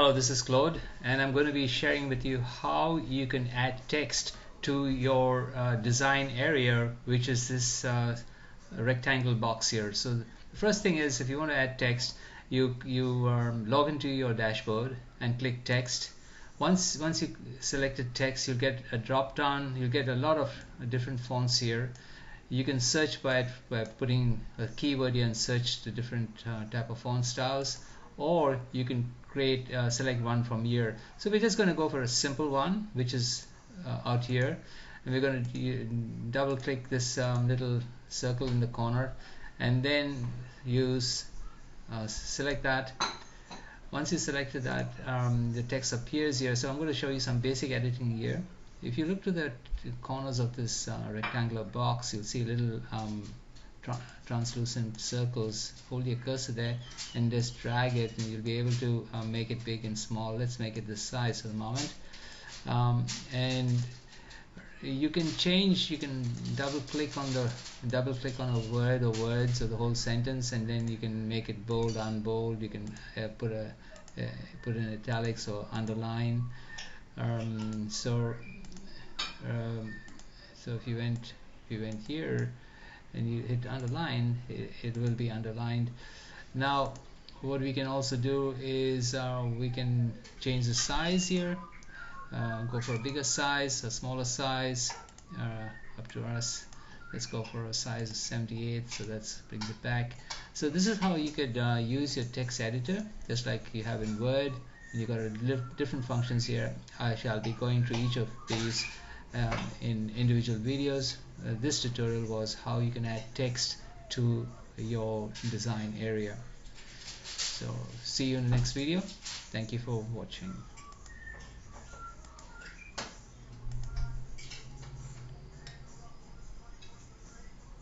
Hello, this is Claude, and I'm going to be sharing with you how you can add text to your design area, which is this rectangle box here. So the first thing is, if you want to add text, you log into your dashboard and click text. Once you selected text, you'll get a drop down. You'll get a lot of different fonts here. You can search by putting a keyword here and search the different type of font styles, or you can create select one from here. So we're just going to go for a simple one, which is out here, and we're going to double click this little circle in the corner, and then use select that. Once you selected that, the text appears here. So I'm going to show you some basic editing here. If you look to the corners of this rectangular box, you'll see little translucent circles. Hold your cursor there and just drag it, and you'll be able to make it big and small. Let's make it this size for the moment. And you can change. You can double click on a word or words or the whole sentence, and then you can make it bold, unbold. You can put in italics or underline. So if you went here and you hit underline, it will be underlined. Now what we can also do is we can change the size here, go for a bigger size, a smaller size, up to us. Let's go for a size of 78, so that's brings it back. So this is how you could use your text editor, just like you have in Word. You got different functions here. I shall be going through each of these in individual videos. This tutorial was how you can add text to your design area. So see you in the next video. Thank you for watching.